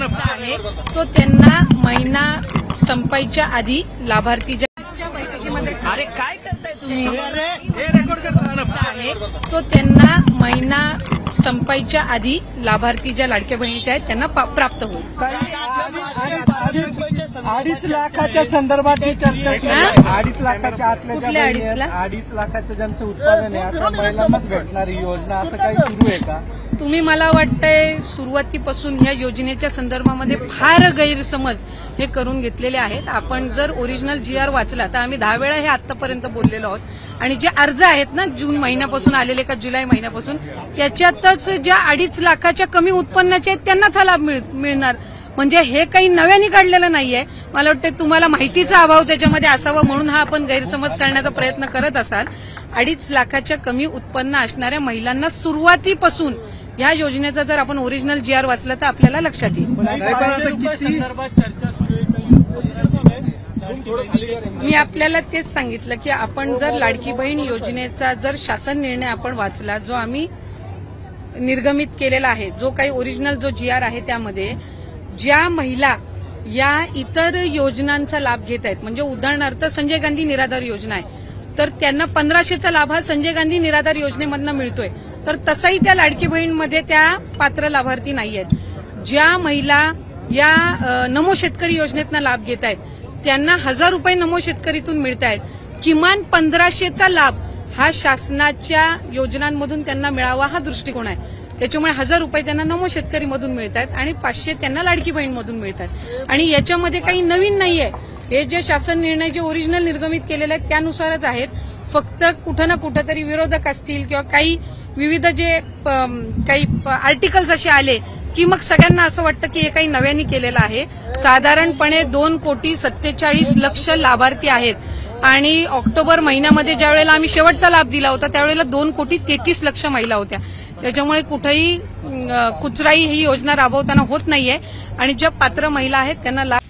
आहे तो त्यांना महिना संपायच्या आधी लाभार्थीच्या बैठकीमध्ये अरे काय करताय तुम्ही आहे तो त्यांना महिना संपायच्या आधी लाभार्थी ज्या लाडक्या बहिणीच्या आहेत त्यांना प्राप्त होईल। 2.5 लाखाच्या संदर्भात चर्चा 2.5 लाखाच्या आतल्या 2.5 लाखाचं ज्यांचं उत्पादन आहे असं महिलांनाच भेटणारी योजना असं काही सुरू आहे का? तुम्ही मला वाटतंय सुरुवातीपासून ह्या योजनेच्या संदर्भामध्ये फार गैरसमज हे करून घेतलेले आहेत। आपण जर ओरिजिनल GR वाचला तर आम्ही 10 वेळा हे आतापर्यंत बोललेलो आहोत आणि जे अर्ज आहेत ना जून महिन्यापासून आलेले का जुलै महिन्यापासून त्याच्यातच ज्या 2.5 लाखाच्या कमी उत्पन्नाचे आहेत त्यांनाच हा लाभ मिळणार। म्हणजे हे काही नव्याने काढलेलं नाहीये। मला वाटतं तुम्हाला माहितीचा अभाव त्याच्यामध्ये असावा म्हणून हा आपण गैरसमज करण्याचा प्रयत्न करत असाल। 2.5 लाखाच्या कमी उत्पन्न असणाऱ्या महिलांना सुरुवातीपासून या योजनेचा जर आपण ओरिजिनल GR वाचला तर आपल्याला लक्षात येईल। मी आपल्याला तेच सांगितलं की आपण जर लाडकी बहीण योजनेचा जर शासन निर्णय आपण वाचला जो आम्ही निर्गमित केलेला आहे जो काही ओरिजिनल जो GR आहे त्यामध्ये ज्या महिला या इतर योजनांचा लाभ घेत आहेत म्हणजे उदाहरणार्थ संजय गांधी निराधार योजना आहे तर त्यांना 1500चा लाभ हा संजय गांधी निराधार योजनेमधनं मिळतोय तर तसाही त्या लाडकी बहीणमध्ये त्या पात्र लाभार्थी नाही आहेत। ज्या महिला या नमो शेतकरी योजनेतनं लाभ घेत आहेत त्यांना 1000 रुपये नमो शेतकरीतून मिळत आहेत। किमान 1500चा लाभ हा शासनाच्या योजनांमधून त्यांना मिळावा हा दृष्टिकोन आहे। त्याच्यामुळे 1000 रुपये त्यांना नमो शेतकरीमधून मिळत आहेत आणि 500 त्यांना लाडकी बहीणमधून मिळतात आणि याच्यामध्ये काही नवीन नाहीये। हे जे शासन निर्णय जे ओरिजिनल निर्गमित केलेले आहेत त्यानुसारच आहेत। फक्त कुठं ना कुठं तरी विरोधक असतील किंवा काही विविध जे काही आर्टिकल्स असे आले की मग सगळ्यांना असं वाटतं की हे काही नव्याने केलेलं आहे। साधारणपणे 2,47,00,000 लाभार्थी आहेत आणि ऑक्टोबर महिन्यामध्ये ज्या वेळेला आम्ही शेवटचा लाभ दिला होता त्यावेळेला 2,33,00,000 महिला होत्या। त्याच्यामुळे कुठेही कुचराई ही योजना राबवताना होत नाहीये आणि ज्या पात्र महिला आहेत त्यांना लाभ।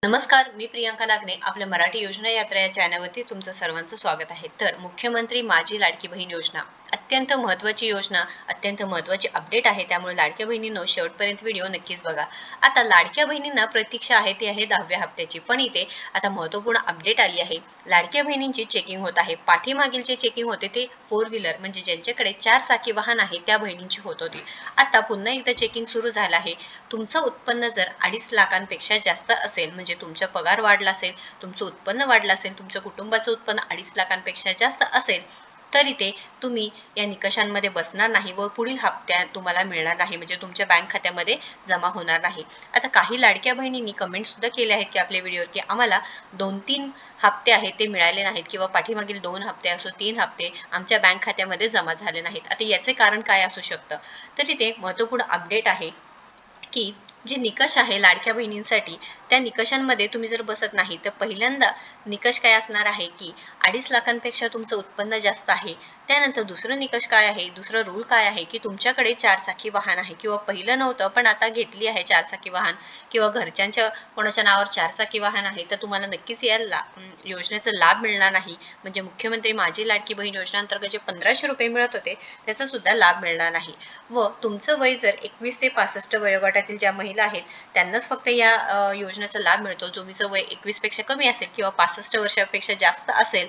नमस्कार, मी प्रियांका नागने आपल्या मराठी योजना यात्रा या चॅनलवरती तुमचं सर्वांचं स्वागत आहे। तर मुख्यमंत्री माझी लाडकी बहीण योजना अत्यंत महत्त्वाची योजना, अत्यंत महत्त्वाची अपडेट आहे। त्यामुळे लाडक्या बहिणींनो शेवटपर्यंत व्हिडिओ नक्कीच बघा। आता लाडक्या बहिणींना प्रतीक्षा आहे ती आहे 10व्या हप्त्याची, पण इथे आता महत्त्वपूर्ण अपडेट आली आहे। लाडक्या बहिणींची चेकिंग होत आहे। पाठीमागील जे चेकिंग होते ते 4 व्हीलर म्हणजे ज्यांच्याकडे 4 चाकी वाहन आहे त्या बहिणींची होत होती। आता पुन्हा एकदा चेकिंग सुरू झालं आहे। तुमचं उत्पन्न जर 2.5 लाखांपेक्षा जास्त असेल म्हणजे तुमचा पगार वाढला असेल, तुमचं उत्पन्न वाढलं असेल, तुमच्या कुटुंबाचं उत्पन्न 2.5 लाखांपेक्षा जास्त असेल तरी ते तुम्ही या निकषांमध्ये बसणार नाही व पुढील हप्त्यात तुम्हाला मिळणार नाही म्हणजे तुमच्या बँक खात्यामध्ये जमा होणार नाही। आता काही लाडक्या बहिणींनी कमेंट सुद्धा केले आहेत की आपल्या व्हिडिओवर की आम्हाला 2-3 हप्ते आहेत ते मिळाले नाहीत किंवा पाठीमागील 2 हप्ते असो 3 हप्ते आमच्या बँक खात्यामध्ये जमा झाले नाहीत। आता याचे कारण काय असू शकतं तर इथे महत्त्वपूर्ण अपडेट आहे की जे निकष आहे लाडक्या बहिणींसाठी त्या निकषांमध्ये तुम्ही जर बसत नाही तर पहिल्यांदा निकष काय असणार आहे की 2.5 लाखांपेक्षा तुमचं उत्पन्न जास्त आहे। त्यानंतर दुसरं निकष काय आहे, दुसरं रूल काय आहे की तुमच्याकडे 4 चाकी वाहन आहे किंवा पहिलं नव्हतं पण आता घेतली आहे 4 चाकी वाहन किंवा घरच्यांच्या कोणाच्या नावावर 4 चाकी वाहन आहे तर तुम्हाला नक्कीच या योजनेचा लाभ मिळणार नाही। म्हणजे मुख्यमंत्री माझी लाडकी बहीण योजनेअंतर्गत जे 1500 रुपये मिळत होते त्याचा सुद्धा लाभ मिळणार नाही व तुमचं वय जर 21 ते 65 वयोगटातील ज्या महिला आहेत त्यांनाच फक्त या योजनेचा लाभ मिळतो। तुमचं वय 21 पेक्षा कमी असेल किंवा 65 वर्षापेक्षा जास्त असेल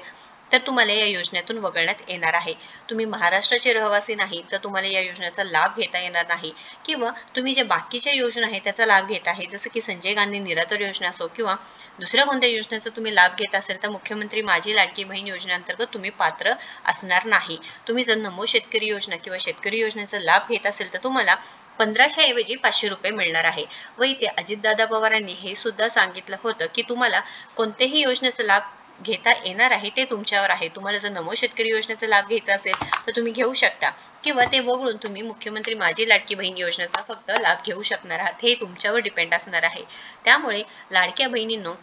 तर तुम्हाला या योजनेतून वगळण्यात येणार आहे। तुम्ही महाराष्ट्राचे रहिवासी नाही तर तुम्हाला या योजनेचा लाभ घेता येणार नाही किंवा तुम्ही जे बाकीच्या योजना आहेत त्याचा लाभ घेत आहे जसं की संजय गांधी निराधार योजना असो किंवा दुसऱ्या कोणत्या योजनेचा तुम्ही लाभ घेत असेल तर मुख्यमंत्री माझी लाडकी बहीण योजनेअंतर्गत तुम्ही पात्र असणार नाही। तुम्ही जर नमो शेतकरी योजना किंवा शेतकरी योजनेचा लाभ घेत असेल तर तुम्हाला 1500 ऐवजी 500 रुपये मिळणार आहे व इथे अजितदादा पवारांनी हे सुद्धा सांगितलं होतं की तुम्हाला कोणत्याही योजनेचा लाभ घेता येणार आहे ते तुमच्यावर आहे। तुम्हाला जर नमो शेतकरी योजनेचा लाभ घ्यायचा असेल तर तुम्ही घेऊ शकता किंवा ते वगळून तुम्ही मुख्यमंत्री माझी लाडकी बहीण योजनेचा फक्त लाभ घेऊ शकणार आहात, हे तुमच्यावर डिपेंड असणार आहे। त्यामुळे लाडक्या बहिणींनो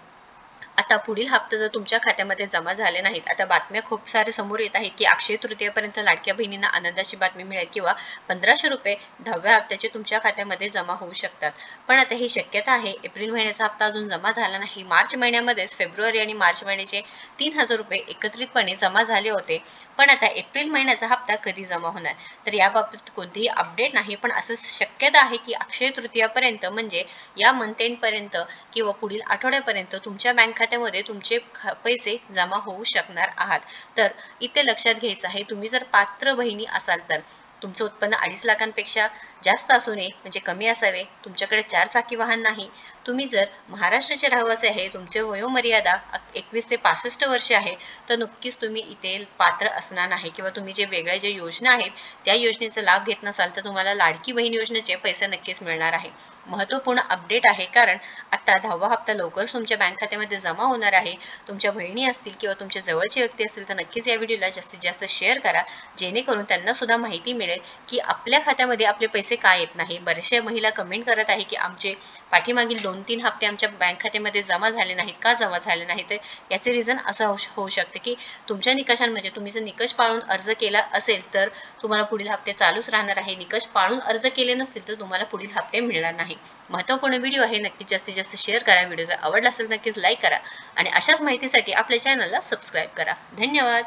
आता पुढील हप्ते जर तुमच्या खात्यामध्ये जमा झाले नाहीत, आता बातम्या खूप सारे समोर येत आहेत की अक्षय तृतीयेपर्यंत लाडक्या बहिणींना आनंदाची बातमी मिळेल किंवा 1500 रुपये 10व्या हप्त्याचे तुमच्या खात्यामध्ये जमा होऊ शकतात. पण आता ही शक्यता आहे, एप्रिल महिन्याचा हप्ता अजून जमा झाला नाही. मार्च महिन्यामध्येच फेब्रुवारी आणि मार्च महिन्याचे 3000 रुपये एकत्रितपणे जमा झाले होते. पण आता एप्रिल महिन्याचा हप्ता कधी जमा होणार, तर याबाबत कोणतीही अपडेट नाही. पण असं शक्यता आहे की अक्षय तृतीयापर्यंत म्हणजे या मंथ एंड पर्यंत किंवा पुढील आठवड्यापर्यंत तुमच्या बँक खात्यामध्ये तुमचे पैसे जमा होऊ शकणार आहात. तर इथे लक्षात घ्यायचं आहे, तुम्ही जर पात्र बहिणी असाल तर तुमचं उत्पन्न 2.5 लाखांपेक्षा जास्त असू नये, म्हणजे कमी असावे. तुमच्याकडे 4 चाकी वाहन नाही. तुम्ही जर महाराष्ट्राचे रहिवासी आहे, तुमचे वयोमर्यादा 21 ते 65 वर्षे आहे, तर नक्कीच तुम्ही इथे पात्र असणार नाही. किंवा तुम्ही जे वेगळ्या ज्या योजना आहेत त्या योजनेचा लाभ घेत नसाल तर तुम्हाला लाडकी बहीण योजनेचे पैसे नक्कीच मिळणार आहे. महत्त्वपूर्ण अपडेट आहे, कारण आता 10वा हप्ता लवकरच तुमच्या बँक खात्यामध्ये जमा होणार आहे. तुमच्या बहिणी असतील किंवा तुमच्या जवळची व्यक्ती असतील तर नक्कीच या व्हिडिओला जास्तीत जास्त शेअर करा, जेणेकरून त्यांना सुद्धा माहिती मिळेल की आपल्या खात्यामध्ये आपले पैसे का येत नाही. बऱ्याचशा महिला कमेंट करत आहे की आमचे पाठीमागील 2-3 हप्ते आमच्या बँक खात्यामध्ये जमा झाले नाहीत, का जमा झाले नाहीत. तर याचे रिझन असं होऊ शकते की तुमच्या निकषांमध्ये तुम्ही जर निकष पाळून अर्ज केला असेल तर तुम्हाला पुढील हप्ते चालूच राहणार आहे. निकष पाळून अर्ज केले नसतील तर तुम्हाला पुढील हप्ते मिळणार नाही. महत्त्वपूर्ण व्हिडिओ आहे, नक्कीच जास्तीत जास्त शेअर करा. व्हिडिओ जर आवडला असेल नक्कीच लाईक करा आणि अशाच माहितीसाठी आपल्या चॅनलला सबस्क्राईब करा. धन्यवाद.